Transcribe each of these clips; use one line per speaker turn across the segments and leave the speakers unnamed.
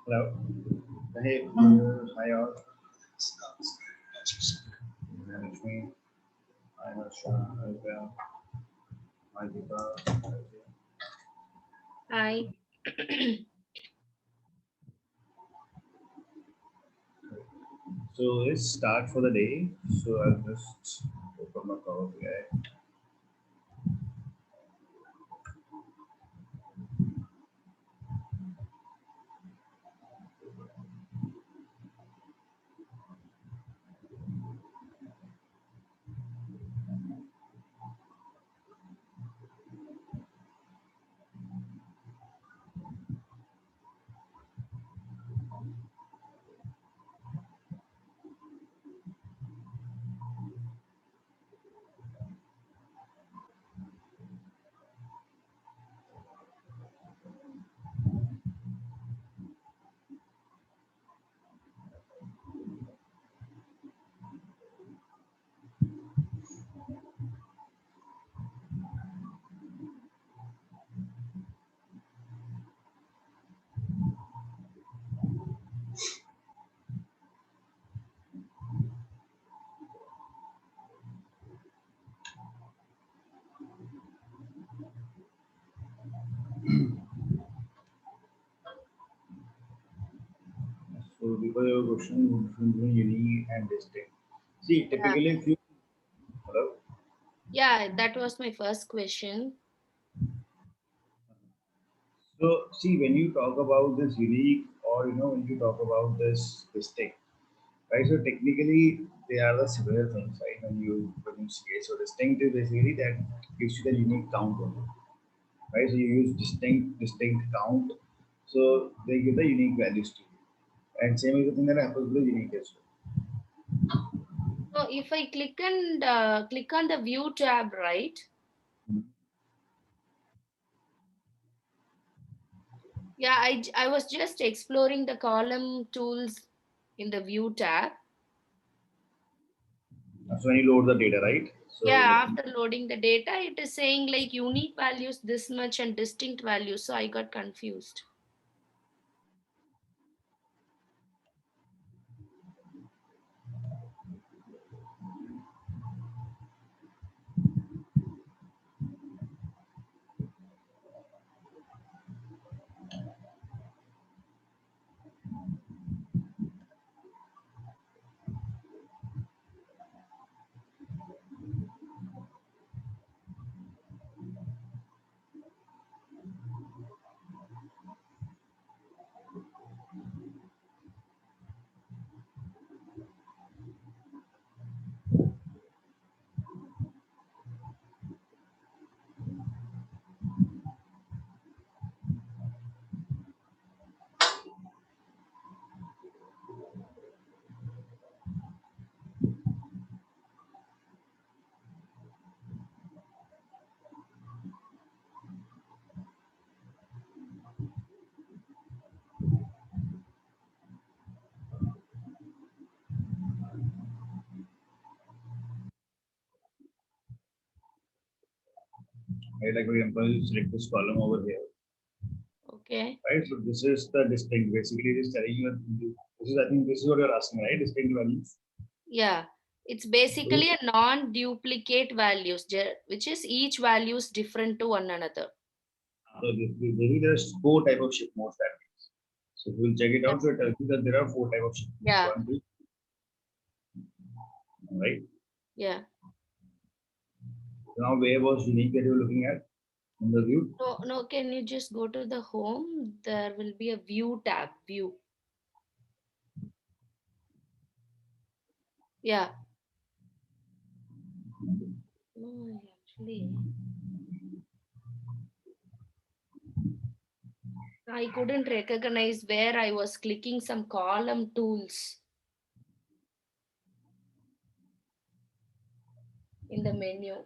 Hello. Hey, hi all. It's me. Hi, Harsha. Hi, Bea. Hi, Deepa.
Hi.
So let's start for the day. So I'll just open my Power BI. So because your question would difference between unique and distinct. See,
Yeah.
typically if you hello.
Yeah, that was my first question.
So see when you talk about this unique or when you talk about this distinct, right? So technically they are the similar things, right? When you see it. So distinct is basically that gives you the unique count only. Right? So you use distinct count, so they give the unique values to you. And same is the thing that happens with the unique as
So if I click on the view tab, right?
well.
Yeah, I was just exploring the column tools in the view tab.
So when you load the data, right? So
Yeah,
let me.
after loading the data, it is saying like unique values this much and distinct values. So I got confused.
Right, like for example, you select this column over here,
Okay.
right? So this is the distinct. Basically, it is telling you this is I think this is what you're asking, right? Distinct values.
Yeah. It's
So,
basically a non-duplicate values, which is each value is different to one another.
basically there's four type of shift modes that means. So we'll check it
Yeah.
out. So it tells you that there are four type of shift modes.
Yeah.
One, two, right?
Yeah.
So now where was unique that you're looking at in the view?
No, no, can you just go to the home? There will be a view tab, view. Yeah. No, actually, I couldn't recognize where I was clicking some column tools in the menu.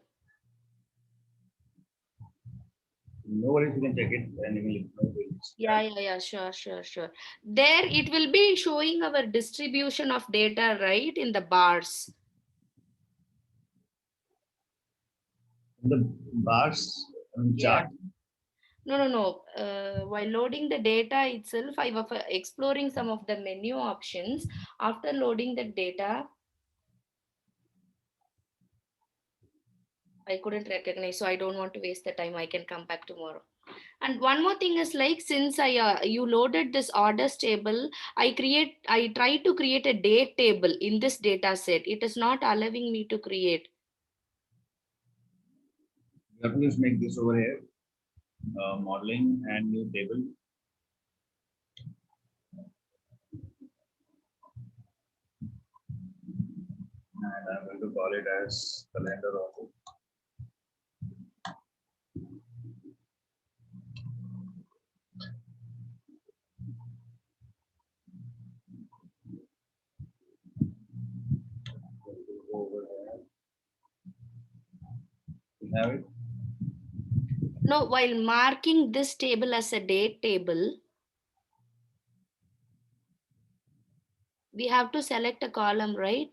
No worries, you can check it and you will let me know where you see
Yeah,
that.
yeah, yeah, sure, sure, sure. There it will be showing our distribution of data, right, in the bars.
In the bars
Yeah.
chart.
No. While loading the data itself, I was exploring some of the menu options. After loading the data, I couldn't recognize, so I don't want to waste the time. I can come back tomorrow. And one more thing is like, since you loaded this orders table, I tried to create a date table in this data set. It is not allowing me to create.
You have to just make this over here, modeling and new table. And I'm going to call it as calendar also. Over there. You have it.
No, while marking this table as a date table, we have to select a column, right?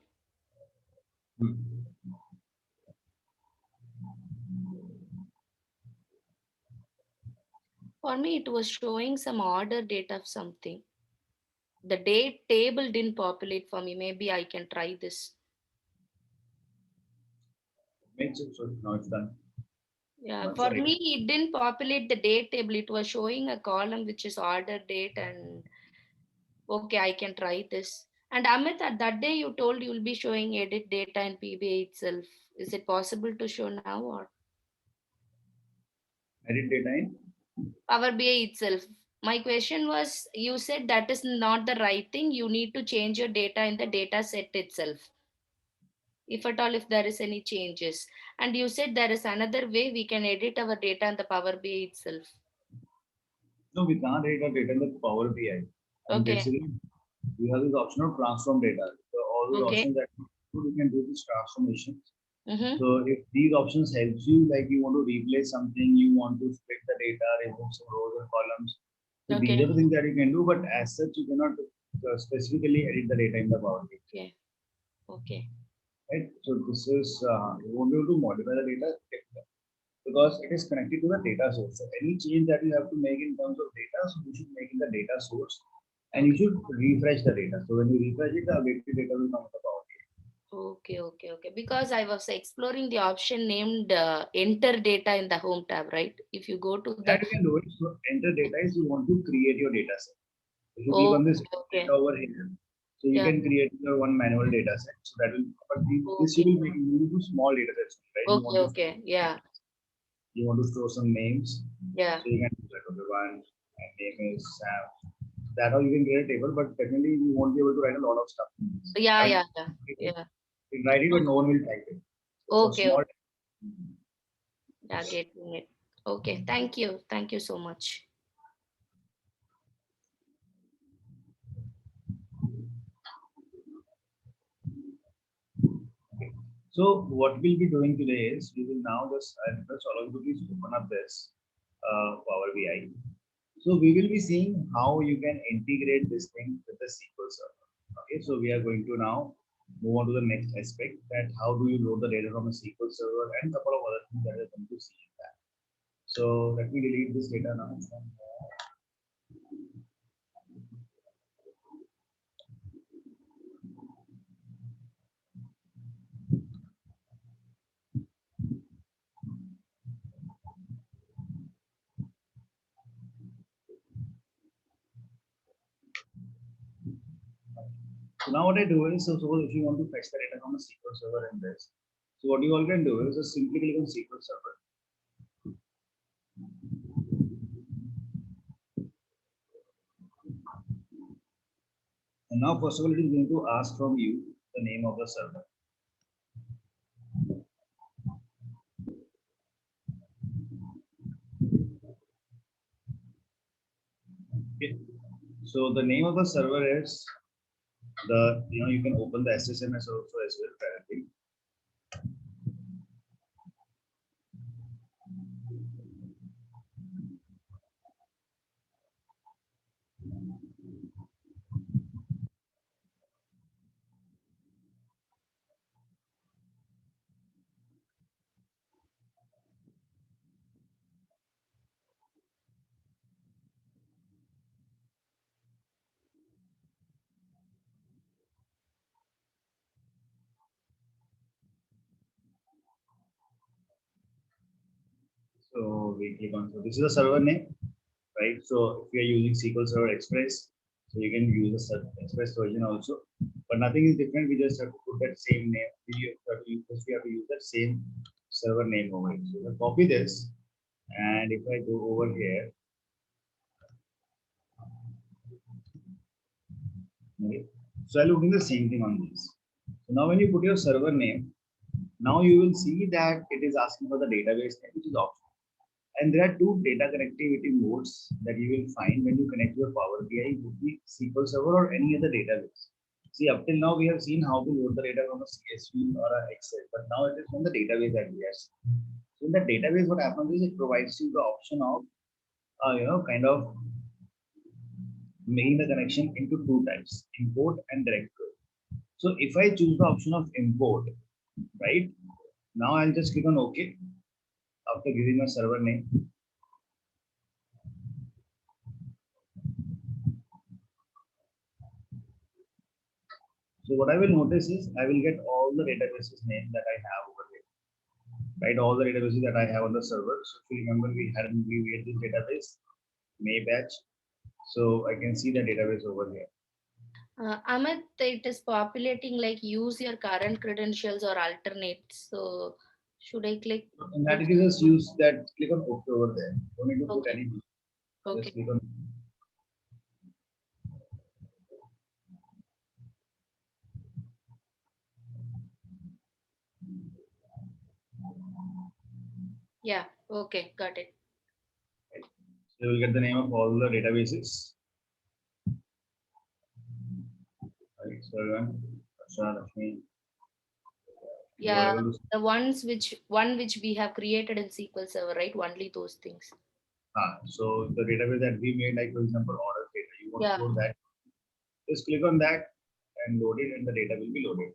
For me, it was showing some order date of something. The date table didn't populate for me. Maybe I can try this.
Makes it so now it's done.
Yeah,
Once
for
I
me, it didn't populate the date table. It was showing a column which is order date, and okay, I can try this. And Amit, at that day you told you'll be showing edit data in PBA itself. Is it possible to show now or
edit data in.
Power BI itself? My question was, you said that is not the right thing. You need to change your data in the data set itself, if at all, if there is any changes. And you said there is another way we can edit our data in the Power BI itself.
No, we can't edit our data in the Power BI. And
Okay.
basically, we have this option of transform data. So all those
Okay.
options that you can do this transformation.
Mm-hmm.
So if these options helps you, like you want to replace something, you want to split the data, remove some rows and columns. So these
Okay.
are the things that you can do, but as such, you cannot specifically edit the data in the Power BI.
Okay. Okay.
Right? So this is you won't be able to modify the data because it is connected to the data source. So any change that you have to make in terms of data, so you should make in the data source, and you should refresh the data. So when you refresh it, the updated data will come with the Power BI.
Okay. Because I was exploring the option named enter data in the home tab, right? If you go to the
That you can do it. So enter data is you want to create your data set. If you click on this
okay.
data over here, so you
Yeah.
can create your one manual data set. So that will, but this you
Okay.
will make you do small data sets, right?
Okay. Yeah.
You want to store some names,
Yeah.
so you can do that. Okay, one and name is Sam. That how you can create a table, but technically you won't be able to write a lot of stuff.
Yeah.
I mean,
Yeah. Yeah. Yeah.
you can write it, but no one will type it. So for
Okay.
small,
Yeah, getting it. Okay. Thank you. Thank you so much.
so what we'll be doing today is we will now just I request all of you to please open up this Power BI. So we will be seeing how you can integrate this thing with the SQL Server. Okay, so we are going to now move on to the next aspect, that how do you load the data from a SQL Server and a couple of other things that are going to see in that. So let me delete this data now. So now what I do is, so suppose if you want to fetch the data from a SQL Server in this, so what you all can do is just simply click on SQL Server. And now first of all, it is going to ask from you the name of the server. Okay. So the name of the server is the, you can open the SSMS also as well directly. So we click on, so this is the server name, right? So if you are using SQL Server Express, so you can use the Express version also, but nothing is different. We just have to put that same name. We have to use that same server name over it. So we'll copy this, and if I go over here, okay, so I'm looking the same thing on this. So now when you put your server name, now you will see that it is asking for the database name, which is optional. And there are two data connectivity modes that you will find when you connect your Power BI with the SQL Server or any other database. See, up till now we have seen how to load the data from a CSV or a Excel, but now it is from the database that we are seeing. So in the database, what happens is it provides you the option of, kind of making the connection into two types: import and direct query. So if I choose the option of import, right now I'll just click on OK after giving a server name. So what I will notice is I will get all the databases name that I have over here, right? All the databases that I have on the server. So if you remember, we made this database May batch. So I can see the database over here.
Amit, it is populating like use your current credentials or alternate. So should I click?
In that it is just use that, click on OK over there. Don't need to put
Okay.
anything.
Okay.
Just click on.
Yeah. Okay. Got it.
So you will get the name of all the databases. Right. So everyone, Lakshmi.
Yeah. The ones which we have created in SQL Server, right? Only those things.
So the database that we made, like for example, order data, you want
Yeah.
to load that. Just click on that and load it, and the data will be loaded.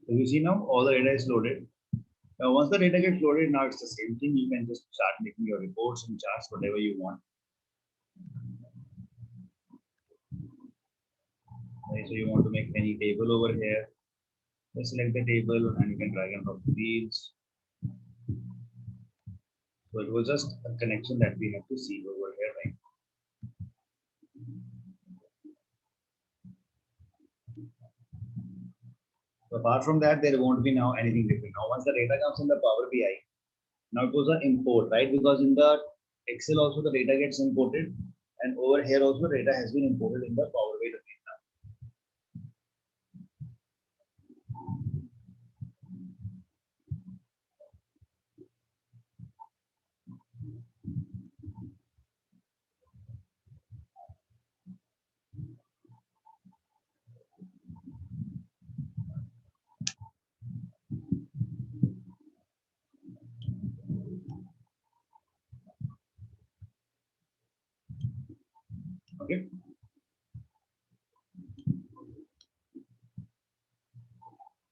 So you see now all the data is loaded. Now once the data gets loaded, now it's the same thing. You can just start making your reports and charts, whatever you want. Right, so you want to make any table over here. Just select the table and you can drag and drop the fields. So it was just a connection that we have to see over here, right? So apart from that, there won't be now anything different. Now once the data comes in the Power BI, now it goes an import, right? Because in the Excel also the data gets imported, and over here also data has been imported in the Power BI domain. Okay.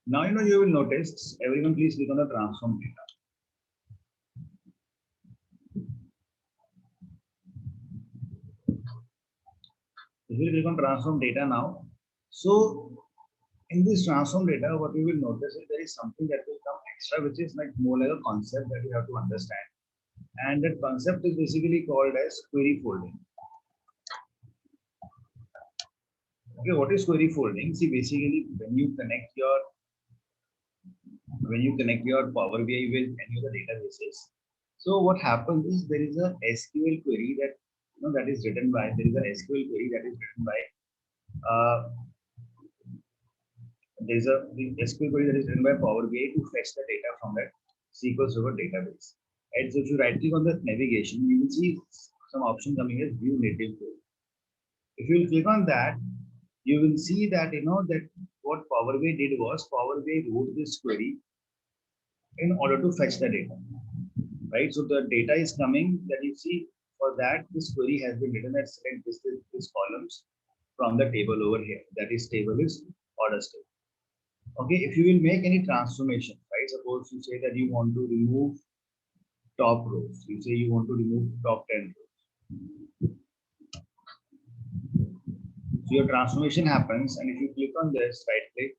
Now you will notice, everyone please click on the transform data. If you click on transform data now, so in this transform data, what you will notice is there is something that will come extra, which is like more like a concept that you have to understand. And that concept is basically called as query folding. Okay, what is query folding? See, basically when you connect your Power BI with any of the databases, so what happens is there is a SQL query that that is written by uh, there's a the SQL query that is written by Power BI to fetch the data from that SQL Server database. And so if you right click on the navigation, you will see some option coming as view native query. If you will click on that, you will see that that what Power BI did was Power BI wrote this query in order to fetch the data, right? So the data is coming that you see. For that, this query has been written that select this columns from the table over here. That is table is orders table. Okay, if you will make any transformation, right? Suppose you say that you want to remove top rows. You say you want to remove top 10 rows. So your transformation happens, and if you click on this, right click,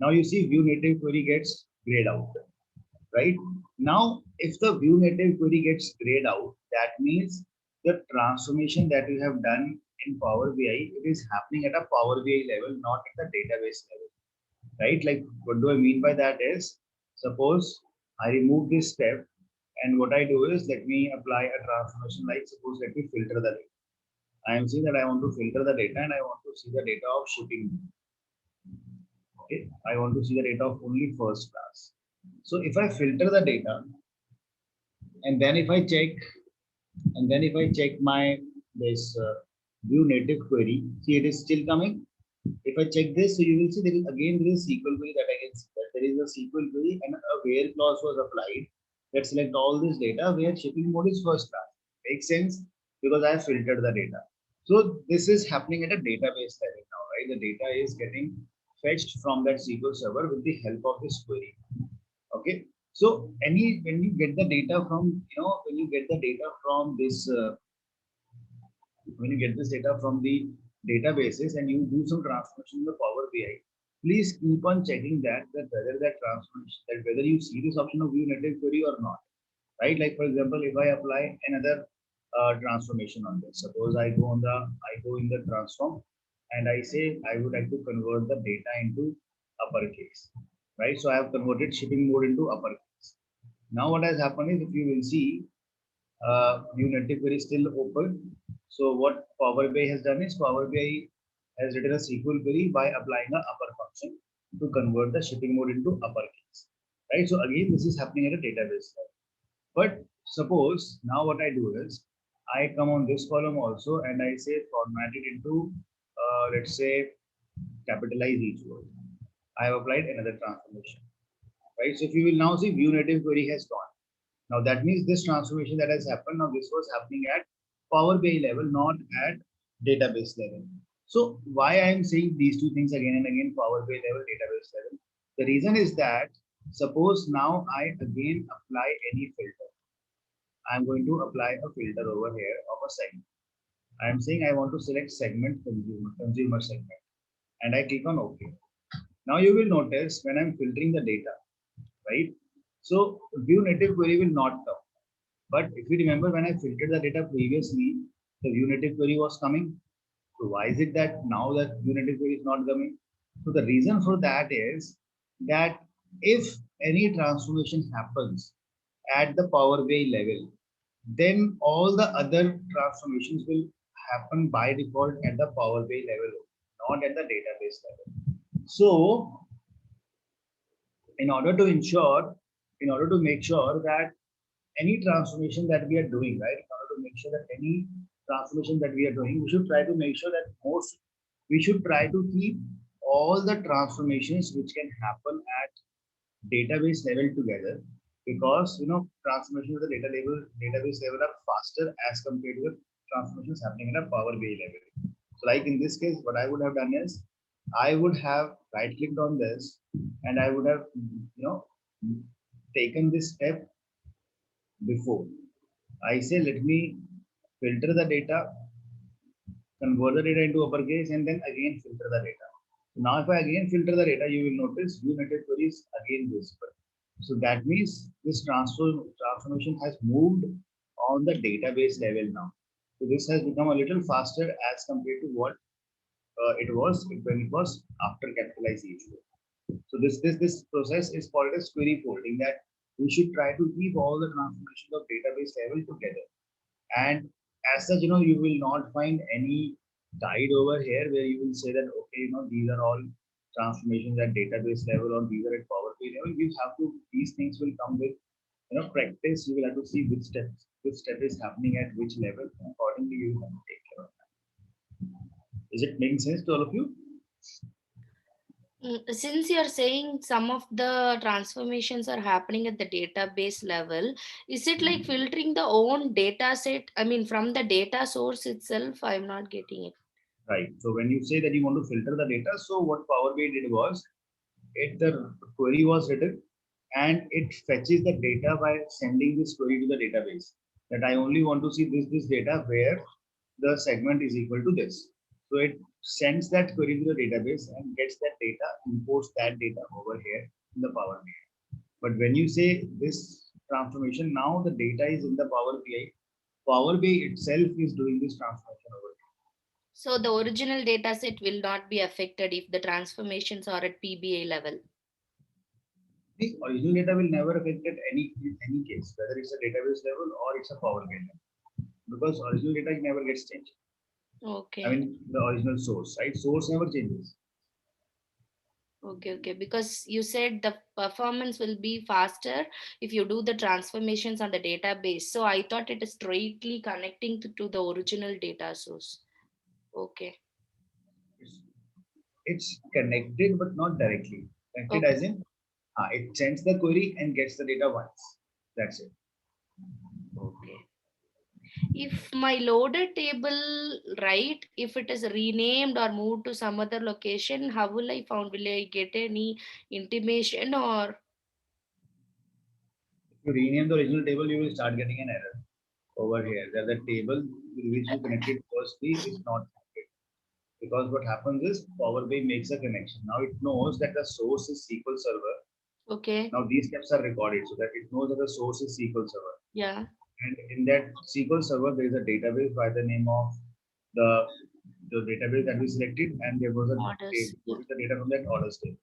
now you see view native query gets grayed out, right? Now, if the view native query gets grayed out, that means the transformation that you have done in Power BI, it is happening at a Power BI level, not at the database level, right? Like, what do I mean by that is, suppose I remove this step, and what I do is let me apply a transformation, like suppose let me filter the data. I am saying that I want to filter the data and I want to see the data of shipping. Okay, I want to see the data of only first class. So if I filter the data, and then if I check, my this view native query, see it is still coming. If I check this, so you will see there is again there is SQL query that I can see that there is a SQL query and a where clause was applied. Let's select all this data where shipping mode is first class. Makes sense because I have filtered the data. So this is happening at a database level now, right? The data is getting fetched from that SQL server with the help of this query. Okay. So when you get the data from when you get the data from this when you get this data from the databases and you do some transformation in the Power BI, please keep on checking that whether that transformation, that whether you see this option of view native query or not, right? Like for example, if I apply another transformation on this, suppose I go in the transform and I say I would like to convert the data into uppercase, right? So I have converted shipping mode into uppercase. Now what has happened is if you will see view native query is still open. So what Power BI has done is Power BI has written a SQL query by applying a upper function to convert the shipping mode into uppercase. Right. So again, this is happening at a database level. But suppose now what I do is I come on this column also and I say format it into let's say capitalize each word. I have applied another transformation. Right. So if you will now see view native query has gone. Now that means this transformation that has happened, now this was happening at Power BI level, not at database level. So why I am saying these two things again and again, Power BI level, database level. The reason is that suppose now I again apply any filter. I'm going to apply a filter over here of a segment. I'm saying I want to select segment consumer segment, and I click on OK. Now you will notice when I'm filtering the data, right? So view native query will not come. But if you remember when I filtered the data previously, the view native query was coming. So why is it that now that view native query is not coming? So the reason for that is that if any transformation happens at the Power BI level, then all the other transformations will happen by default at the Power BI level, not at the database level. So in order to ensure, in order to make sure that any transformation that we are doing, right? In order to make sure that any transformation that we are doing, we should try to make sure that we should try to keep all the transformations which can happen at database level together, because transformations at the database level are faster as compared to the transformations happening at a Power BI level. So like in this case, what I would have done is I would have right clicked on this and I would have taken this step before. I say let me filter the data convert the data into uppercase, and then again filter the data. Now, if I again filter the data, you will notice view native query is again visible. So that means this transformation has moved on the database level now. So this has become a little faster as compared to what it was when it was after capitalization. So this process is called as query folding, that we should try to keep all the transformations of database level together. And as such, you will not find any guide over here where you will say that, okay, these are all transformations at database level or these are at Power BI level. You have to, these things will come with, practice. You will have to see which step is happening at which level. And accordingly, you will have to take care of that. Is it making sense to all of you?
Since you're saying some of the transformations are happening at the database level, is it like filtering the own data set? I mean, from the data source itself, I'm not getting it.
Right. So when you say that you want to filter the data, so what Power BI did was, the query was written and it fetches the data by sending this query to the database, that I only want to see this data where the segment is equal to this. So it sends that query to the database and gets that data, imports that data over here in the Power BI. But when you say this transformation, now the data is in the Power BI. Power BI itself is doing this transformation over here.
So the original data set will not be affected if the transformations are at PBA level.
The original data will never affect at any case, whether it's a database level or it's a Power BI level, because original data never gets changed.
Okay.
I mean, the original source, right? Source never changes.
Okay. Because you said the performance will be faster if you do the transformations on the database. So I thought it is straightly connecting to the original data source. Okay.
It's connected, but not directly. Connected
Okay.
as in, it sends the query and gets the data once. That's it.
Okay. If my loaded table, right, if it is renamed or moved to some other location, how will I found? Will I get any intimation or?
If you rename the original table, you will start getting an error over here. That the table with which you connected firstly is not connected. Because what happens is Power BI makes a connection. Now it knows that the source is SQL Server.
Okay.
Now these steps are recorded so that it knows that the source is SQL Server.
Yeah.
And in that SQL Server, there is a database by the name of the database that we selected, and there was a
Orders. Yeah.
the data from that orders table.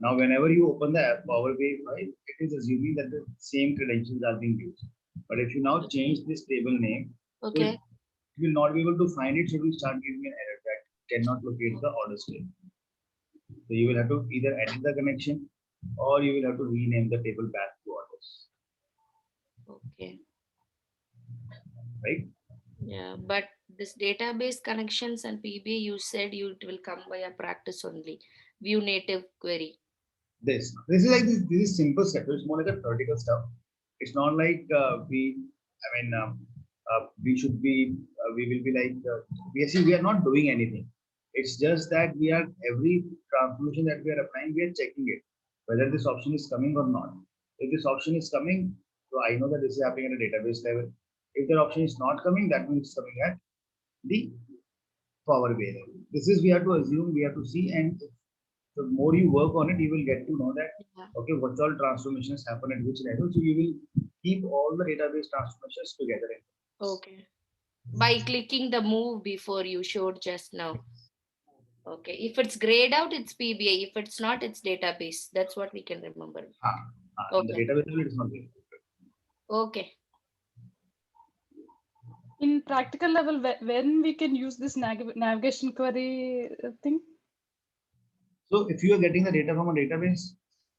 Now, whenever you open the Power BI file, it is assuming that the same credentials are being used. But if you now change this table name, so
Okay.
it will not be able to find it, so it will start giving an error that cannot locate the orders table. So you will have to either edit the connection or you will have to rename the table back to orders.
Okay.
Right?
Yeah, but this database connections and PBA, you said it will come by a practice only. View native query.
This is like this is simple step. It's more like a theoretical stuff. It's not like we should be we will be like we are not doing anything. It's just that we are, every transformation that we are applying, we are checking it whether this option is coming or not. If this option is coming, so I know that this is happening at a database level. If the option is not coming, that means it's coming at the Power BI level. This is, we have to assume, we have to see, and the more you work on it, you will get to know that,
Yeah.
okay, what all transformations happen at which level. So you will keep all the database transformations together.
Okay. By clicking the move before you showed just now. Okay. If it's grayed out, it's PBA. If it's not, it's database. That's what we can remember.
In the
Okay.
database level, it is not there.
Okay.
In practical level, when we can use this navigation query thing?
So if you are getting the data from a database,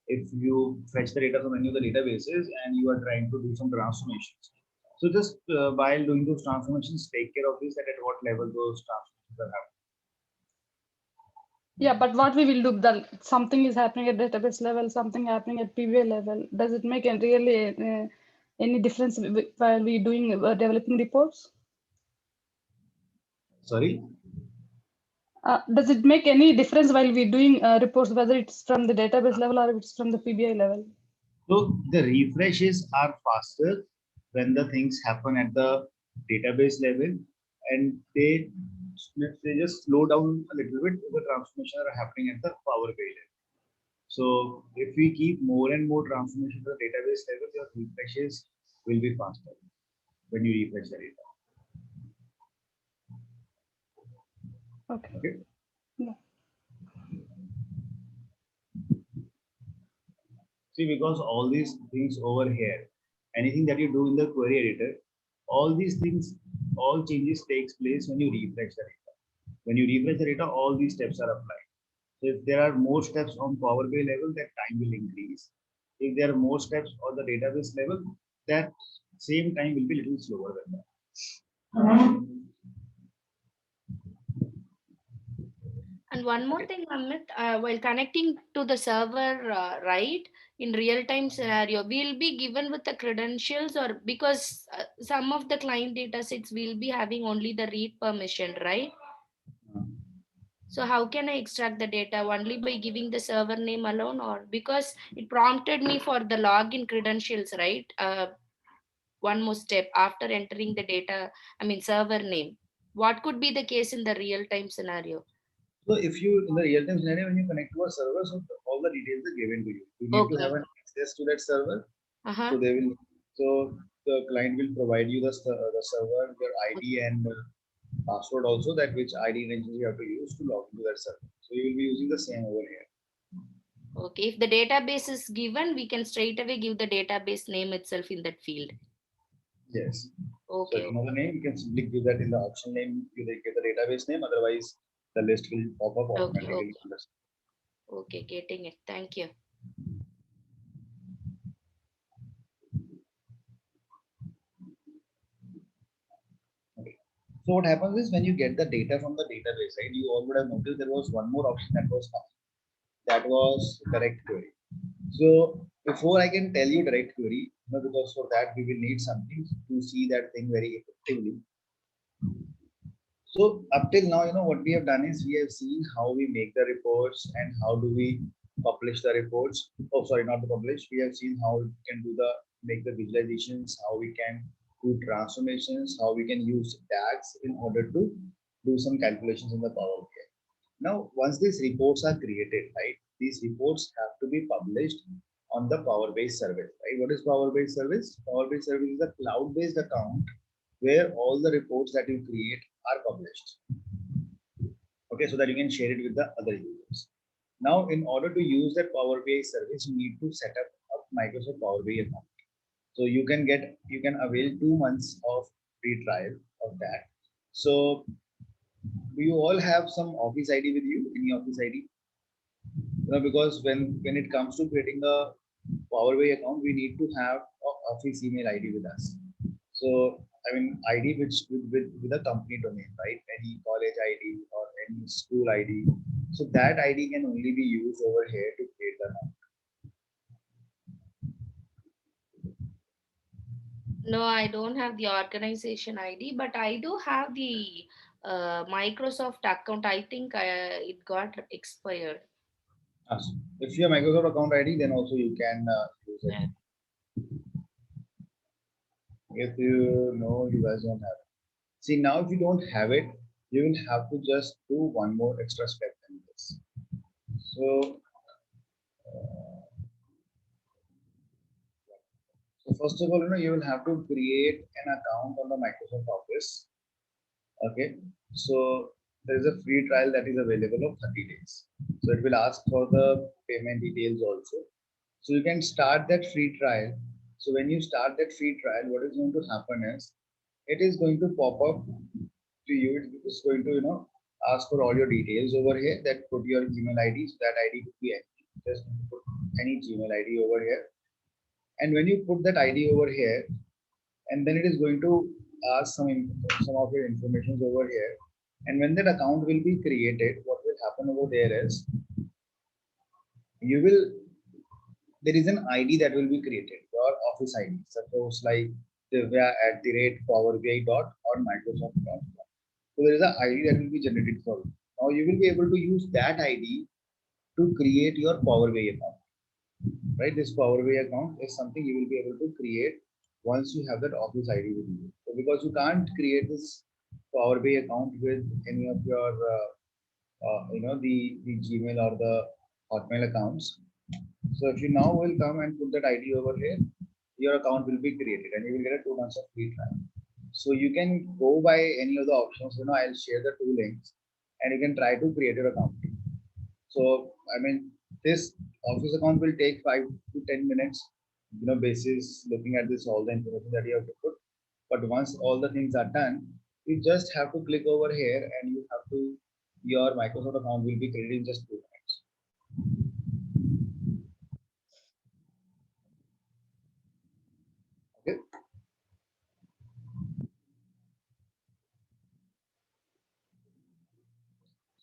if you fetch the data from any of the databases and you are trying to do some transformations, so just while doing those transformations, take care of this, that at what level those transformations are happening.
Yeah, but what we will do, that something is happening at database level, something happening at PBA level. Does it make any difference while we doing developing reports?
Sorry.
Does it make any difference while we doing reports, whether it's from the database level or it's from the PBI level?
So the refreshes are faster when the things happen at the database level, and they let's say just slow down a little bit the transformation that are happening at the Power BI level. So if we keep more and more transformation to the database level, your refreshes will be faster when you refresh the data.
Okay.
Okay.
Yeah.
See, because all these things over here, anything that you do in the query editor, all these things, all changes takes place when you refresh the data. When you refresh the data, all these steps are applied. So if there are more steps on Power BI level, that time will increase. If there are more steps on the database level, that same time will be little slower than that.
And one more thing, Amit, while connecting to the server, right, in real-time scenario, we'll be given with the credentials, or because some of the client data sets will be having only the read permission, right? So how can I extract the data? Only by giving the server name alone, or because it prompted me for the login credentials, right? One more step after entering the data, I mean server name. What could be the case in the real-time scenario?
So if you in the real-time scenario when you connect to a server, so all the details are given to you. You need to
Okay.
have an access to that server.
Uh-huh.
So they will. So the client will provide you the server, your ID and password also, that which ID credentials you have to use to log into that server. So you will be using the same over here.
Okay. If the database is given, we can straight away give the database name itself in that field.
Yes. So
Okay.
if you know the name, you can simply give that in the option name. You give the database name. Otherwise, the list will pop up
Okay.
automatically.
Okay. Getting it. Thank you.
Okay. So what happens is when you get the data from the database, right? You all would have noticed there was one more option that was found. That was direct query. So before I can tell you direct query, because for that we will need something to see that thing very effectively. So up till now, what we have done is we have seen how we make the reports and how do we publish the reports. Oh, sorry, not to publish. We have seen how we can do make the visualizations, how we can do transformations, how we can use DAX in order to do some calculations in the Power BI. Now, once these reports are created, right, these reports have to be published on the Power BI service, right? What is Power BI service? Power BI service is a cloud-based account where all the reports that you create are published. Okay, so that you can share it with the other users. Now, in order to use that Power BI service, you need to set up a Microsoft Power BI account. So you can avail 2 months of free trial of that. So do you all have some Office ID with you? Any Office ID? Because when it comes to creating a Power BI account, we need to have an Office email ID with us. So I mean ID which with a company domain, right? Any college ID or any school ID. So that ID can only be used over here to create the account.
No, I don't have the organization ID, but I do have the Microsoft account. I think it got expired.
If you have Microsoft account ID, then also you can use it.
Yeah.
If you guys don't have it. See, now if you don't have it, you will have to just do one more extra step in this. So, first of all, you will have to create an account on the Microsoft Office. Okay, so there is a free trial that is available of 30 days. So it will ask for the payment details also. So you can start that free trial. So when you start that free trial, what is going to happen is it is going to pop up to you. It's going to ask for all your details over here. That put your email ID. So that ID could be any. Just put any Gmail ID over here. And when you put that ID over here, and then it is going to ask some of your information over here. And when that account will be created, what will happen over there is there is an ID that will be created, your Office ID, suppose like Divya@powerbi dot or Microsoft.com. So there is an ID that will be generated for you. Now you will be able to use that ID to create your Power BI account. Right? This Power BI account is something you will be able to create once you have that Office ID with you. So because you can't create this Power BI account with any of your, the Gmail or the Hotmail accounts. So if you now will come and put that ID over here, your account will be created and you will get a 2 months of free trial. So you can go by any of the options. I'll share the 2 links and you can try to create your account. So I mean, this office account will take 5 to 10 minutes, basis looking at this all the information that you have to put. But once all the things are done, you just have to click over here and you have to, your Microsoft account will be created in just 2 minutes. Okay.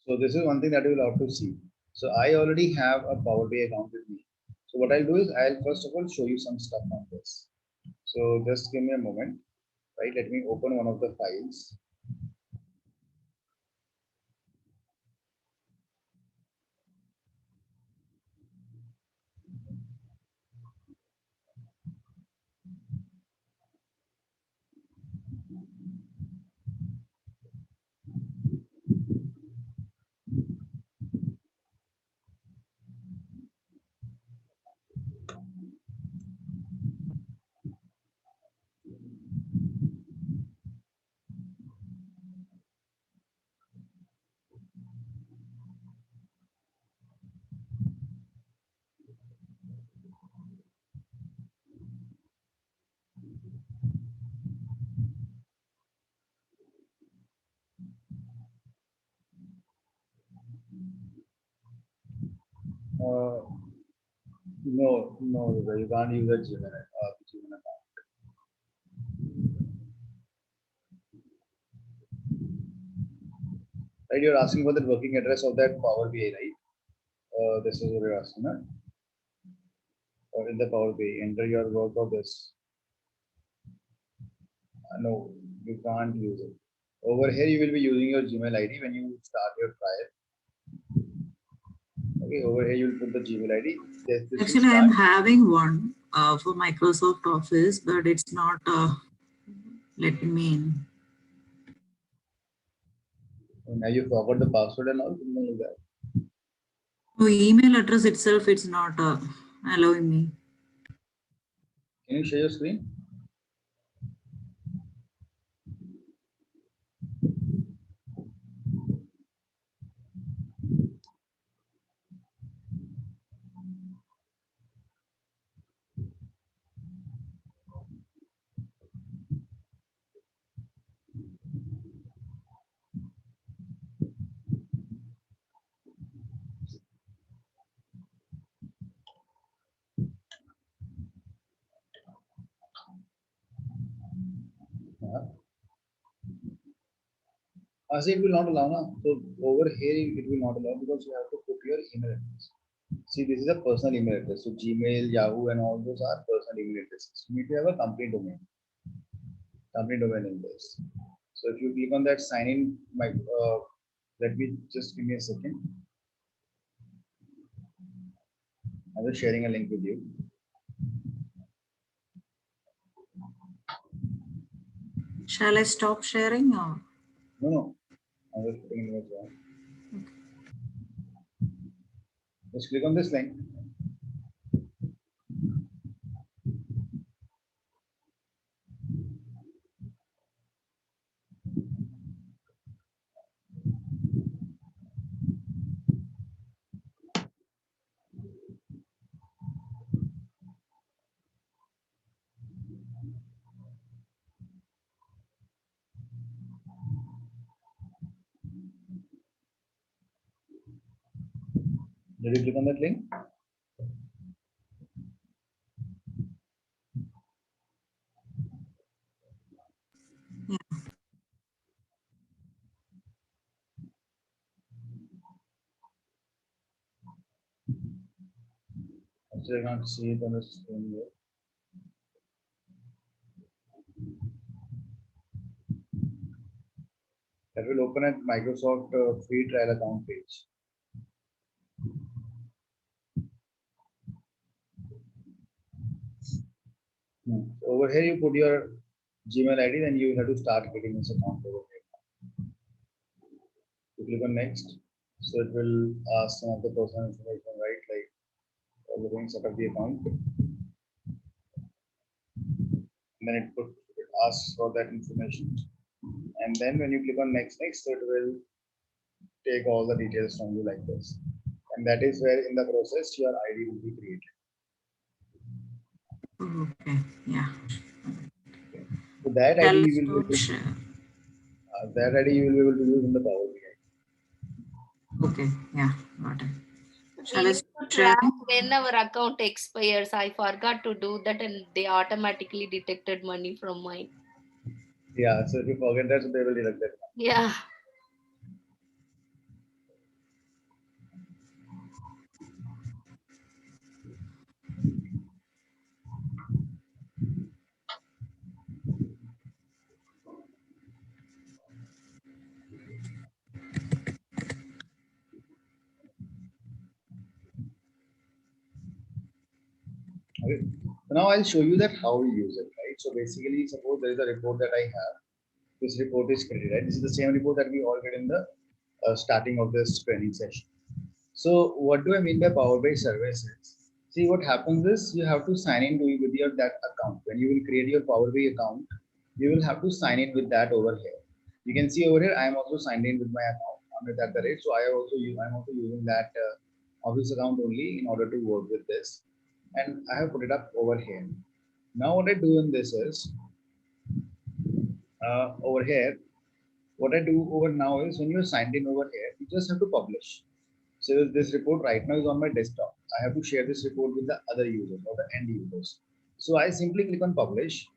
So this is one thing that you will have to see. So I already have a Power BI account with me. So what I'll do is I'll first of all show you some stuff on this. So just give me a moment, right? Let me open one of the files. No, you can't use a Gmail account. Right, you're asking for the working address of that Power BI, right? This is what you're asking, huh? Or in the Power BI, enter your work of this. No, you can't use it. Over here, you will be using your Gmail ID when you start your trial. Okay, over here, you'll put the Gmail ID.
Actually, I am having one for Microsoft Office, but it's not letting me in.
Now you forgot the password and all, something like that.
So email address itself, it's not allowing me.
Can you share your screen? As it will not allow now. So over here it will not allow because you have to put your email address. See, this is a personal email address. So Gmail, Yahoo, and all those are personal email addresses. You need to have a company domain. Company domain in this. So if you click on that sign in, let me just give me a second. I'm just sharing a link with you.
Shall I stop sharing or?
No. I'm just putting it in. Just click on this link. Did you click on that link?
Yeah.
Actually, I can't see it on the screen here. That will open at Microsoft free trial account page. So over here, you put your Gmail ID, then you have to start getting this account over here. click on next. So it will ask some of the personal information, right? Like all the things set up the account. And then it asks for that information. And then when you click on next, it will take all the details from you like this. And that is where in the process your ID will be created.
Okay, yeah.
So that
Tell
ID
us
you will
to
be
share.
that ID you will be able to use in the Power BI.
Okay, yeah, got it.
We
Shall I
need to
start
track
sharing?
when our account expires. I forgot to do that and they automatically detected money from mine.
Yeah, so if you forget that, so they will deduct that.
Yeah.
Okay. So now I'll show you that how we use it, right? So basically, suppose there is a report that I have. This report is created, right? This is the same report that we all get in the starting of this training session. So what do I mean by Power BI services? See, what happens is you have to sign in with your that account. When you will create your Power BI account, you will have to sign in with that over here. You can see over here, I am also signed in with my account. I'm at the rate, so I'm also using that office account only in order to work with this, and I have put it up over here. Now what I do in this is over here. What I do over now is when you're signed in over here, you just have to publish. So this report right now is on my desktop. I have to share this report with the other users or the end users. So I simply click on publish.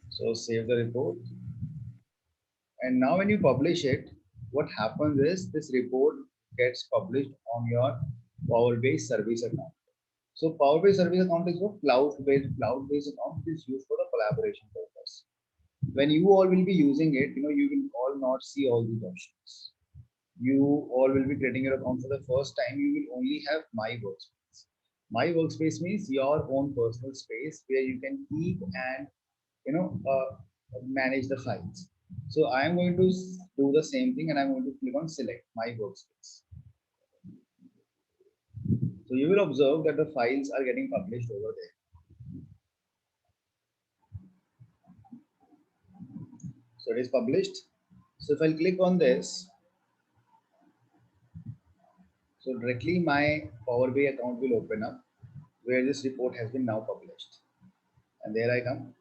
So save the report. And now when you publish it, what happens is this report gets published on your Power BI service account. So Power BI service account is a cloud-based account which is used for the collaboration purpose. When you all will be using it, you will all not see all these options. You all will be creating your account for the first time. You will only have my workspace. My workspace means your own personal space where you can keep and manage the files. So I am going to do the same thing, and I'm going to click on select my workspace. So you will observe that the files are getting published over there. So it is published. So if I click on this, so directly my Power BI account will open up where this report has been now published. And there I come.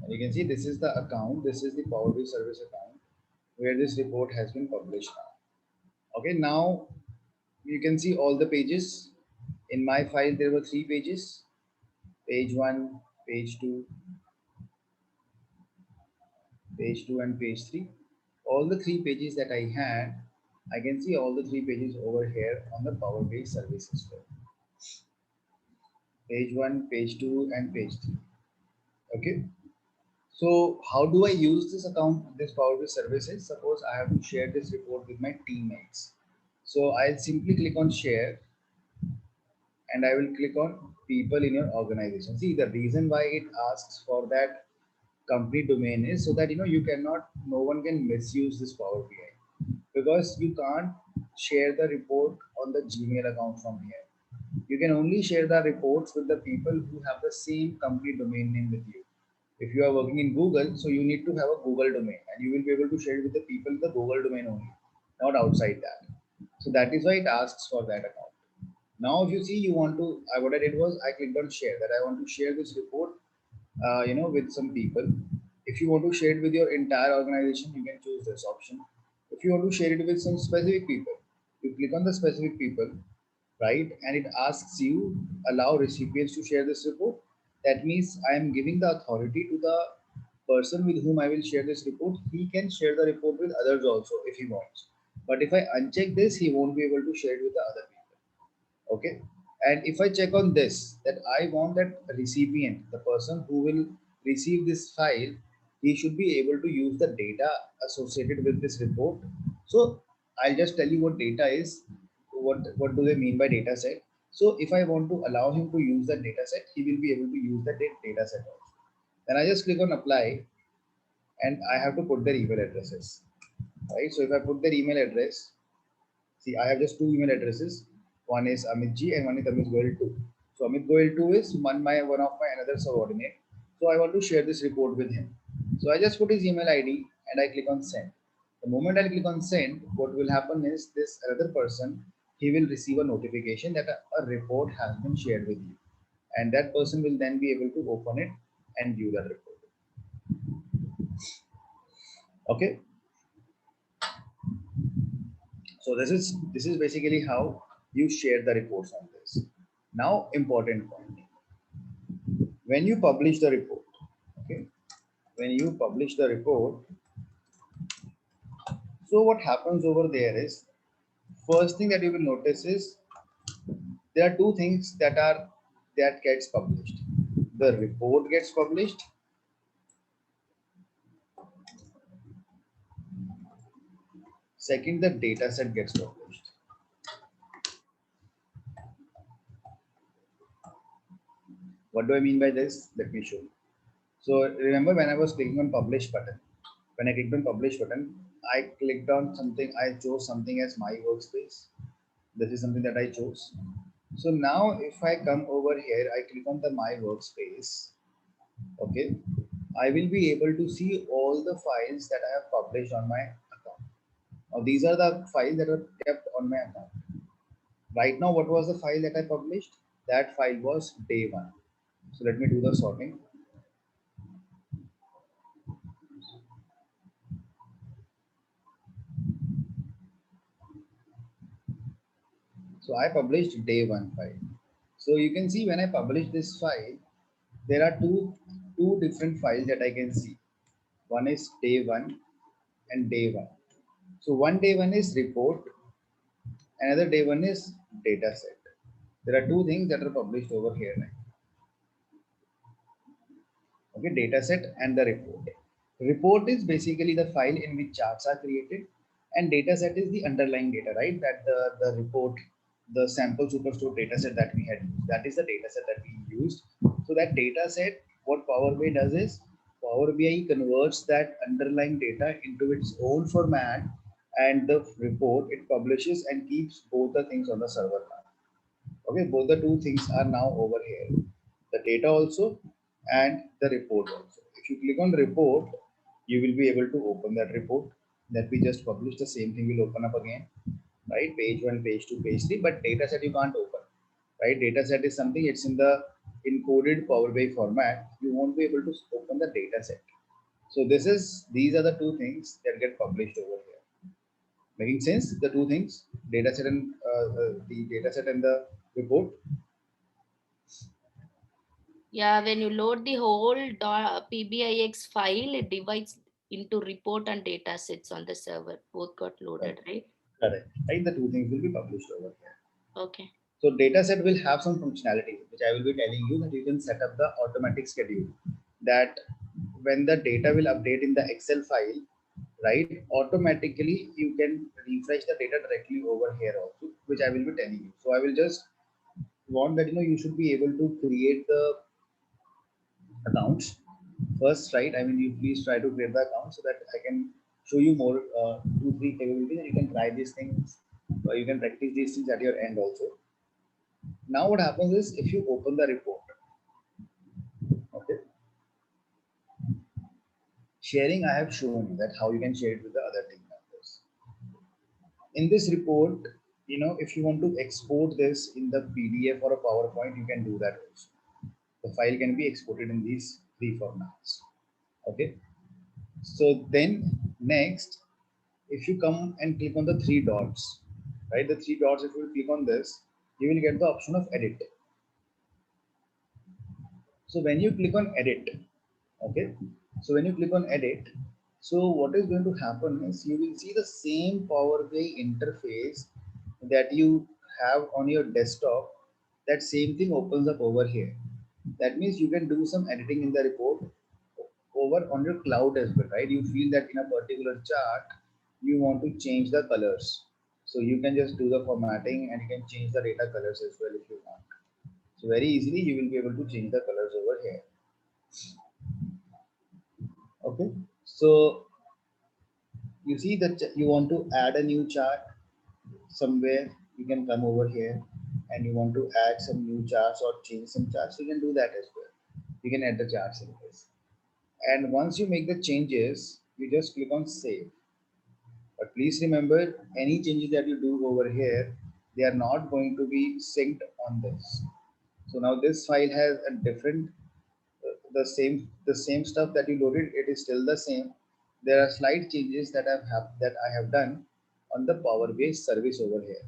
And you can see this is the account, this is the Power BI service account where this report has been published now. Okay, now you can see all the pages. In my file, there were 3 pages, page 1, page 2, and page 3. All the 3 pages that I had, I can see all the 3 pages over here on the Power BI services flow. Page 1, page 2, and page 3. Okay. So how do I use this account, this Power BI services? Suppose I have to share this report with my teammates. So I'll simply click on share and I will click on people in your organization. See, the reason why it asks for that company domain is so that no one can misuse this Power BI, because you can't share the report on the Gmail account from here. You can only share the reports with the people who have the same company domain name with you. If you are working in Google, so you need to have a Google domain, and you will be able to share it with the people in the Google domain only, not outside that. So that is why it asks for that account. Now, if you see, you want to, what I did was I clicked on share, that I want to share this report, with some people. If you want to share it with your entire organization, you can choose this option. If you want to share it with some specific people, you click on the specific people, right? And it asks you allow recipients to share this report. That means I am giving the authority to the person with whom I will share this report. He can share the report with others also if he wants. But if I uncheck this, he won't be able to share it with the other people. Okay. And if I check on this, that I want that recipient, the person who will receive this file, he should be able to use the data associated with this report. So I'll just tell you what data is. What do they mean by data set? So if I want to allow him to use that data set, he will be able to use that data set also. Then I just click on apply and I have to put their email addresses, right? So if I put their email address, see, I have just two email addresses. One is Amit G and one is Amit Goel 2. So Amit Goel 2 is one of my another subordinate. So I want to share this report with him. So I just put his email ID and I click on send. The moment I click on send, what will happen is this other person, he will receive a notification that a report has been shared with you. And that person will then be able to open it and view that report. Okay. So this is basically how you share the reports on this. Now, important point. When you publish the report, okay, when you publish the report, so what happens over there is, first thing that you will notice is there are two things that gets published. The report gets published. Second, the data set gets published. What do I mean by this? Let me show you. So remember when I was clicking on publish button, when I clicked on publish button, I clicked on something, I chose something as my workspace. This is something that I chose. So now if I come over here, I click on the my workspace. Okay. I will be able to see all the files that I have published on my account. Now these are the files that are kept on my account. Right now, what was the file that I published? That file was day one. So let me do the sorting. So I published day one file. So you can see when I publish this file, there are two different files that I can see. One is day one and day one. So one day one is report, another day one is data set. There are two things that are published over here. Okay, data set and the report. Report is basically the file in which charts are created, and data set is the underlying data, right? That the report, the sample superstore data set that we had used, that is the data set that we used. So that data set, what Power BI does is Power BI converts that underlying data into its own format, and the report it publishes and keeps both the things on the server now. Okay, both the two things are now over here, the data also and the report also. If you click on report, you will be able to open that report that we just published. The same thing will open up again, right? Page 1, page 2, page 3, but data set you can't open, right? Data set is something, it's in the encoded Power BI format. You won't be able to open the data set. So these are the two things that get published over here. Making sense? The two things, data set and the data set and the report.
Yeah, when you load the whole PBIX file, it divides into report and data sets on the server. Both got loaded, right?
Correct. Right, the two things will be published over here.
Okay.
So data set will have some functionality, which I will be telling you, that you can set up the automatic schedule, that when the data will update in the Excel file, right, automatically you can refresh the data directly over here also, which I will be telling you. So I will just want that, you should be able to create the accounts first, right? I mean, you please try to create the account so that I can show you more 2-3 capabilities, and you can try these things, or you can practice these things at your end also. Now what happens is, if you open the report, okay, sharing, I have shown you that how you can share it with the other team members. In this report, if you want to export this in the PDF or a PowerPoint, you can do that also. The file can be exported in these three formats. Okay. So then next, if you come and click on the three dots, right? The three dots, if you click on this, you will get the option of edit. So when you click on edit, okay, so when you click on edit, so what is going to happen is you will see the same Power BI interface that you have on your desktop. That same thing opens up over here. That means you can do some editing in the report over on your cloud as well, right? You feel that in a particular chart, you want to change the colors. So you can just do the formatting and you can change the data colors as well if you want. So very easily you will be able to change the colors over here. Okay. So you see that you want to add a new chart somewhere, you can come over here and you want to add some new charts or change some charts, you can do that as well. You can add the charts in this. And once you make the changes, you just click on save. But please remember, any changes that you do over here, they are not going to be synced on this. So now this file has a different, the same stuff that you loaded. It is still the same. There are slight changes that I have done on the Power BI service over here.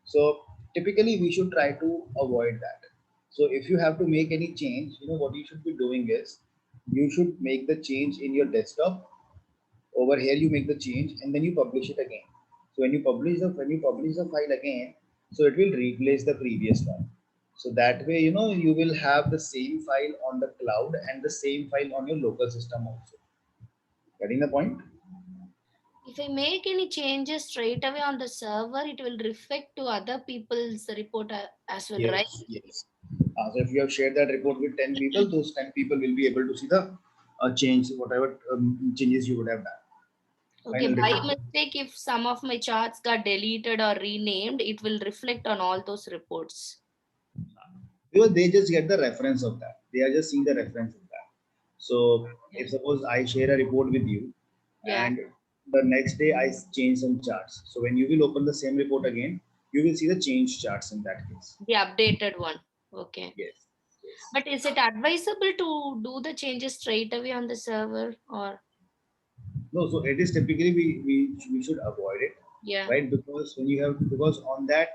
So typically we should try to avoid that. So if you have to make any change, what you should be doing is you should make the change in your desktop. Over here you make the change and then you publish it again. So when you publish the file again, so it will replace the previous one. So that way, you will have the same file on the cloud and the same file on your local system also. Getting the point?
If I make any changes straight away on the server, it will reflect to other people's report as well, right?
Yes. So if you have shared that report with 10 people, those 10 people will be able to see the change, whatever changes you would have done.
Okay,
Final
by
report.
mistake, if some of my charts got deleted or renamed, it will reflect on all those reports.
Because they just get the reference of that. They are just seeing the reference of that. So if suppose I share a report with you,
Yeah.
and the next day I change some charts. So when you will open the same report again, you will see the change charts in that case.
The updated one. Okay.
Yes.
But is it advisable to do the changes straight away on the server or?
No, so it is typically we should avoid it,
Yeah.
right? Because on that,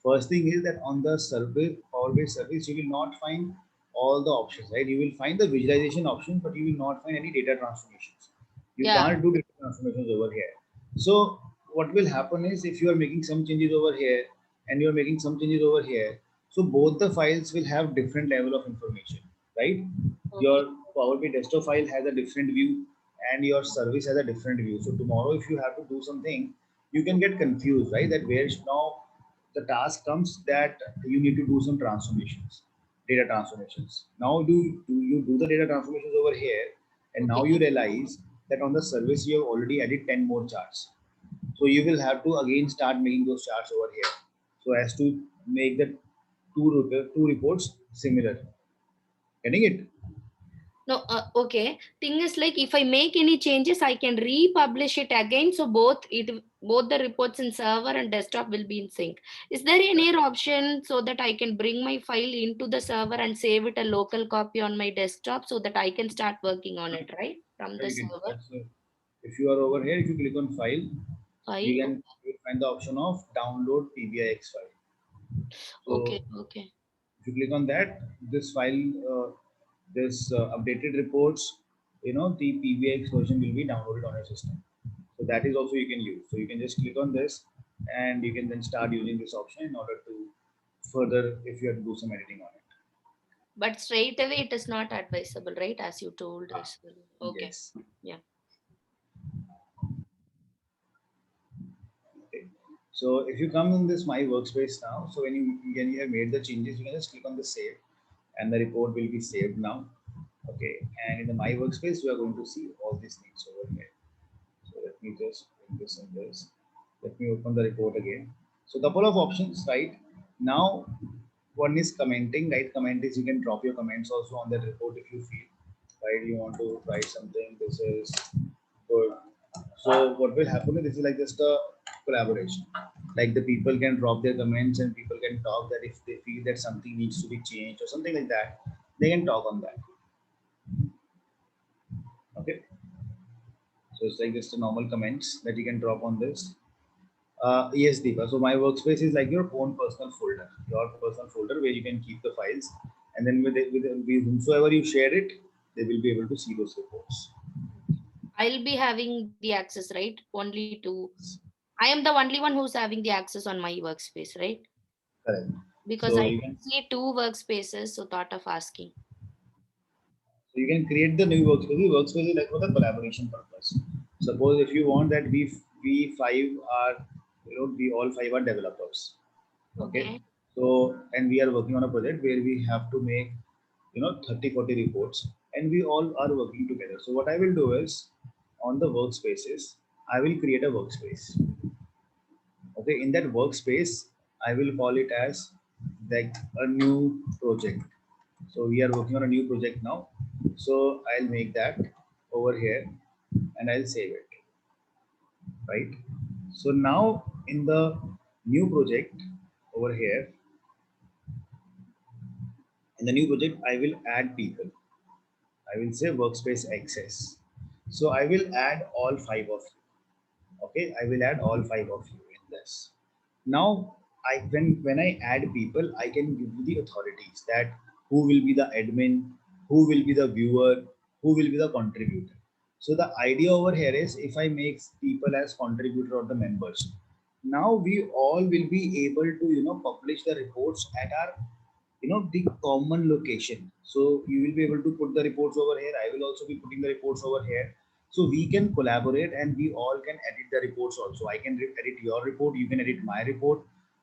first thing is that on the service, Power BI service, you will not find all the options, right? You will find the visualization option, but you will not find any data transformations. You
Yeah.
can't do data transformations over here. So what will happen is if you are making some changes over here and you are making some changes over here, so both the files will have different level of information, right?
Okay.
Your Power BI desktop file has a different view and your service has a different view. So tomorrow, if you have to do something, you can get confused, right? That where now the task comes that you need to do some transformations, data transformations. Now do you do the data transformations over here, and now you realize that on the service you have already added 10 more charts. So you will have to again start making those charts over here. So as to make the two reports similar. Getting it?
No, okay. Thing is like if I make any changes, I can republish it again. So both the reports in server and desktop will be in sync. Is there any option so that I can bring my file into the server and save it a local copy on my desktop so that I can start working on it, right? From
So
the
you can do
server
that. So if you are over here, if you click on file,
file.
you find the option of download PBIX file. So
Okay.
if you click on that, this file, this updated reports, the PBIX version will be downloaded on your system. So that is also you can use. So you can just click on this and you can then start using this option in order to further, if you have to do some editing on it.
But straight away it is not advisable, right? As you told us. Okay.
Yes.
Yeah.
Okay. So if you come in this My Workspace now, so when you have made the changes, you can just click on the save and the report will be saved now. Okay. And in the My Workspace, you are going to see all these things over here. So let me just bring this in this. Let me open the report again. So couple of options, right? Now, one is commenting, right? Comment is you can drop your comments also on that report if you feel, right? You want to write something, this is good. So what will happen is this is like just a collaboration. Like the people can drop their comments and people can talk that if they feel that something needs to be changed or something like that, they can talk on that. Okay. So it's like just a normal comments that you can drop on this. Yes, Deepa. So my workspace is like your own personal folder, where you can keep the files, and then with whomsoever you share it, they will be able to see those reports.
I'll be having the access, right? Only to I am the only one who's having the access on my workspace, right?
Correct.
Because
So
I
you can
see 2 workspaces, so thought of asking.
create the new workspace. The workspace is like for the collaboration purpose. Suppose if you want that we five are we all 5 are developers. Okay.
Okay.
So, and we are working on a project where we have to make 30-40 reports, and we all are working together. So what I will do is, on the workspaces, I will create a workspace. Okay, in that workspace, I will call it as like a new project. So we are working on a new project now. So I'll make that over here and I'll save it, right? So now in the new project over here, in the new project, I will add people. I will say workspace access. So I will add all 5 of you. Okay, I will add all 5 of you in this. Now, when I add people, I can give you the authorities that who will be the admin, who will be the viewer, who will be the contributor. So the idea over here is, if I make people as contributor or the members, now we all will be able to publish the reports at our the common location. So you will be able to put the reports over here. I will also be putting the reports over here. So we can collaborate and we all can edit the reports also. I can edit your report, you can edit my report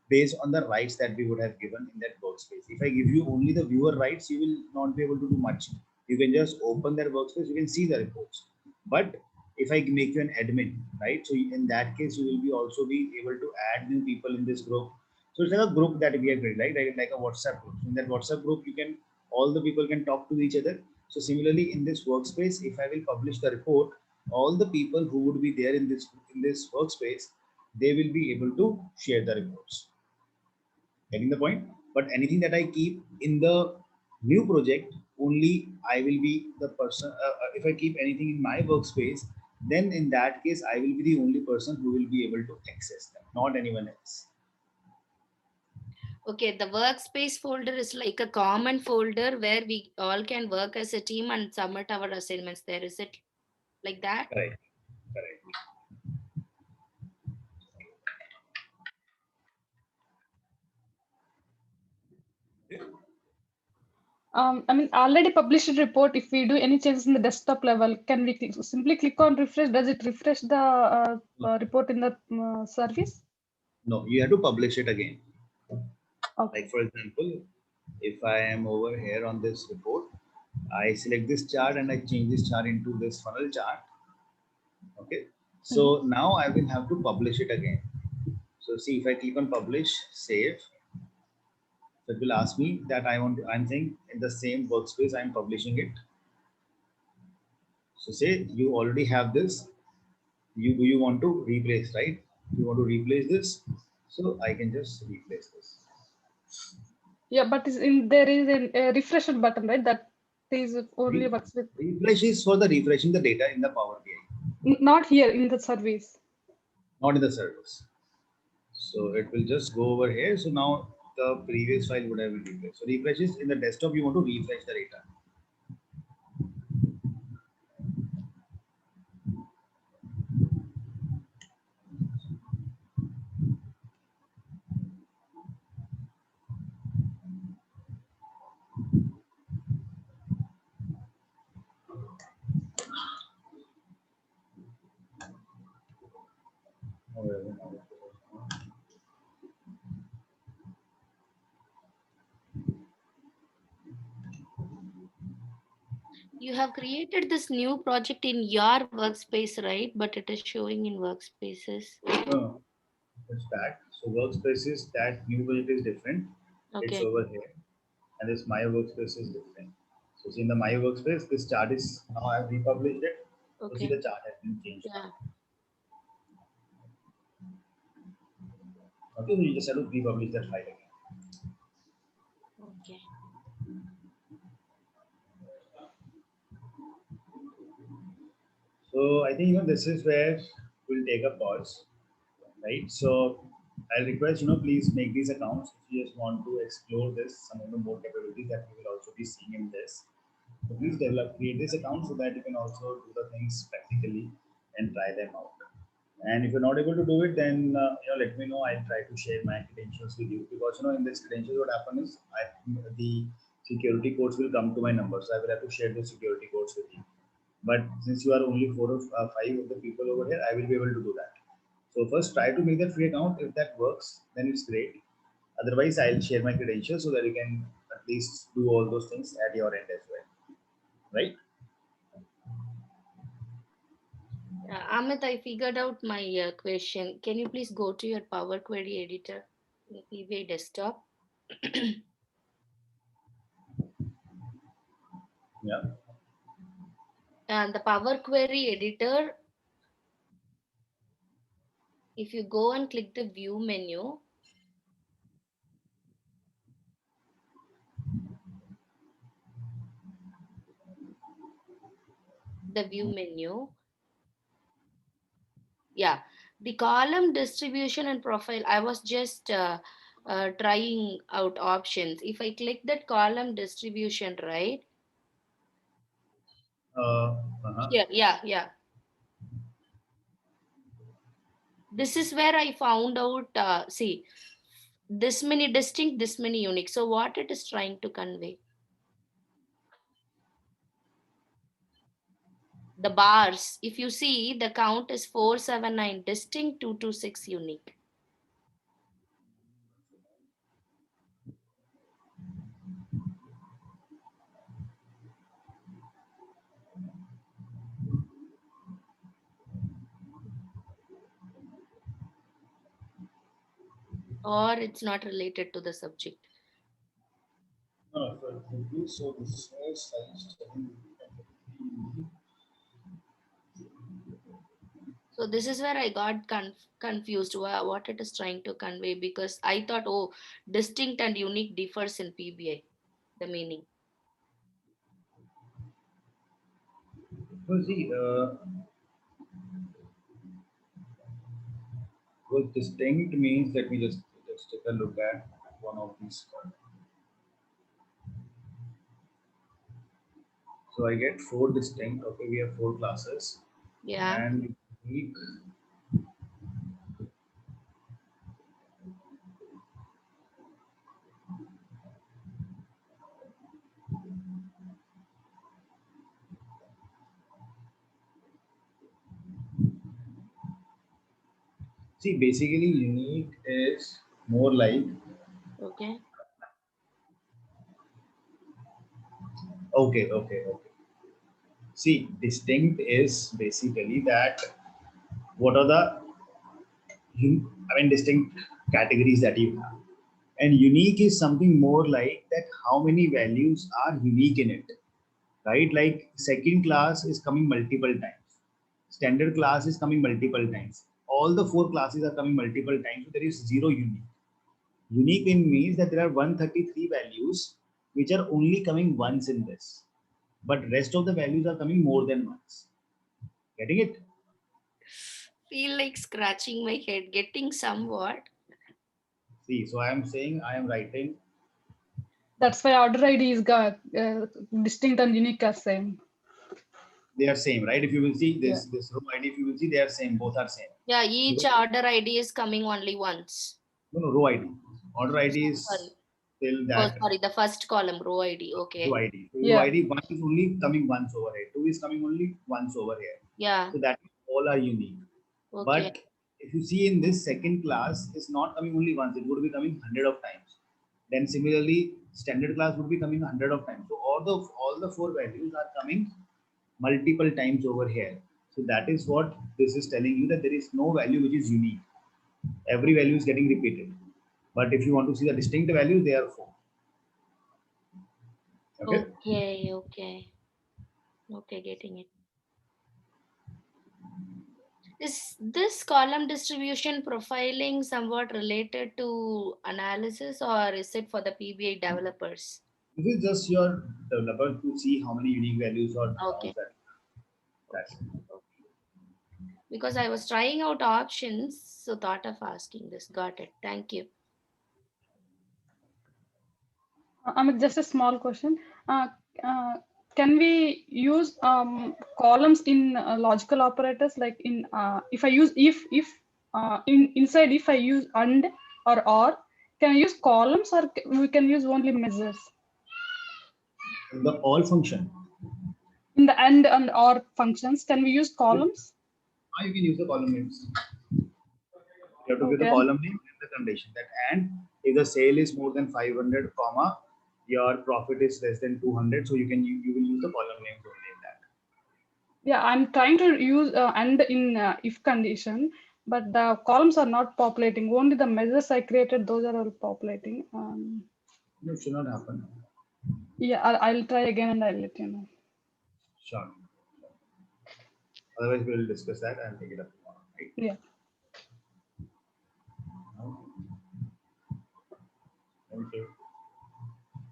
based on the rights that we would have given in that workspace. If I give you only the viewer rights, you will not be able to do much. You can just open that workspace, you can see the reports. But if I make you an admin, right? So in that case, you will be also be able to add new people in this group. So it's like a group that we have created, right? Like a WhatsApp group. In that WhatsApp group, all the people can talk to each other. So similarly, in this workspace, if I will publish the report, all the people who would be there in this workspace, they will be able to share the reports. Getting the point? But anything that I keep in the new project, only I will be the person. If I keep anything in my workspace, then in that case, I will be the only person who will be able to access them, not anyone else.
Okay, the workspace folder is like a common folder where we all can work as a team and submit our assignments there. Is it like that?
Correct. Correct.
I mean, already published report. If we do any changes in the desktop level, can we simply click on refresh? Does it refresh the report in the service?
No, you have to publish it again.
Okay.
Like for example, if I am over here on this report, I select this chart and I change this chart into this funnel chart. Okay. So now I will have to publish it again. So see, if I click on publish, save, so it will ask me that I'm saying in the same workspace, I'm publishing it. So say you already have this. You want to replace, right? You want to replace this. So I can just replace this.
Yeah, but there is a refresh button, right? That is only works with.
Refresh is for the refreshing the data in the Power BI.
Not here in the service.
Not in the service. So it will just go over here. So now the previous file would have been refreshed. So refresh is in the desktop, you want to refresh the data.
You have created this new project in your workspace, right? But it is showing in workspaces.
No, it's that. So workspaces, that new project is different. It's
Okay.
over here. And this my workspace is different. So see in the my workspace, this chart is now I have republished it. So see
Okay.
the chart has been changed.
Yeah.
Okay, so you just have to republish that file again.
Okay.
So I think this is where we'll take a pause, right? So I'll request please make these accounts if you just want to explore this, some of the more capabilities that we will also be seeing in this. So please create this account so that you can also do the things practically and try them out. And if you're not able to do it, then let me know. I'll try to share my credentials with you, because in this credentials what happens is the security codes will come to my number, so I will have to share the security codes with you. But since you are only 4 or 5 of the people over here, I will be able to do that. So first try to make that free account. If that works, then it's great. Otherwise, I'll share my credentials so that you can at least do all those things at your end as well. Right?
Amit, I figured out my question. Can you please go to your Power Query editor in PBA desktop?
Yeah.
And the Power Query editor, if you go and click the view menu, yeah, the column distribution and profile, I was just trying out options. If I click that column distribution, right? Yeah. This is where I found out, see, this many distinct, this many unique. So what it is trying to convey? The bars, if you see, the count is 479 distinct, 226 unique. Or it's not related to the subject.
No, so this is
So this is where I got confused what it is trying to convey, because I thought, oh, distinct and unique differs in PBI, the meaning.
well, see, well, distinct means, let me just take a look at one of these. So I get 4 distinct. Okay, we have 4 classes.
Yeah.
And unique. See, basically, unique is more like.
Okay.
Okay. See, distinct is basically that what are the distinct categories that you have, and unique is something more like that. How many values are unique in it, right? Like second class is coming multiple times, standard class is coming multiple times. All the 4 classes are coming multiple times. So there is 0 unique. Unique in means that there are 133 values which are only coming once in this, but rest of the values are coming more than once. Getting it?
Feel like scratching my head, getting somewhat.
See, so I am saying, I am writing.
That's why order ID is distinct and unique are same.
They are same, right? If you will see this row ID, if you will see, they are same. Both are same.
Yeah, each order ID is coming only once.
No, row ID. Order ID is till that.
Oh, sorry, the first column, row ID. Okay.
Row ID. So row ID 1 is only coming once over here. 2 is coming only once over here.
Yeah.
So that all are unique.
Okay.
But if you see in this second class, it's not coming only once. It would be coming 100 of times. Then similarly, standard class would be coming 100 of times. So all the 4 values are coming multiple times over here. So that is what this is telling you, that there is no value which is unique. Every value is getting repeated. But if you want to see the distinct values, they are 4.
Okay, getting it. Is this column distribution profiling somewhat related to analysis, or is it for the PBI developers?
This is just your developer to see how many unique values or
okay.
That's it.
Because I was trying out options, so thought of asking this. Got it. Thank you.
Just a small question. Can we use columns in logical operators? Like in if I use if inside if I use and or, can I use columns, or we can use only measures?
In the all function.
In the and or functions, can we use columns?
You can use the columns. You have to give the
Okay.
column name and the condition that, and if the sale is more than 500, comma, your profit is less than 200, so you will use the column names only in that.
Yeah, I'm trying to use and in if condition, but the columns are not populating. Only the measures I created, those are all populating.
No, it should not happen.
Yeah, I'll try again and I'll let you know.
Sure. Otherwise, we will discuss that and take it up tomorrow, right?
Yeah.
Thank you.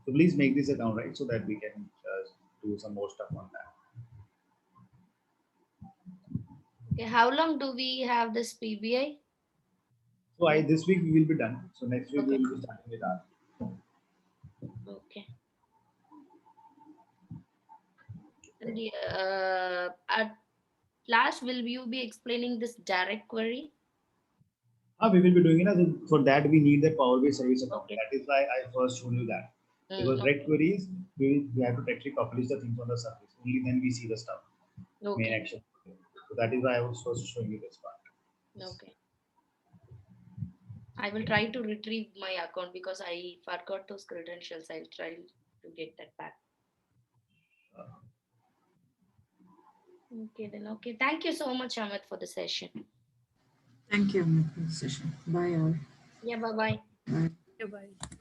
So please make this account right so that we can do some more stuff on that.
Okay, how long do we have this PBI?
So this week we will be done. So next week we will be starting with that.
Okay. And at last, will you be explaining this direct query?
We will be doing it. For that, we need the Power BI service account.
Okay.
That is why I first showed you that. Because direct queries, we have to actually publish the things on the surface. Only then we see the stuff, main action. So that is why I was first showing you this part.
Okay. I will try to retrieve my account because I forgot those credentials. I'll try to get that back. Okay, then. Okay. Thank you so much, Amit, for the session.
Thank you, Amit, for the session. Bye all.
Yeah, bye-bye.
Bye.
Yeah, bye.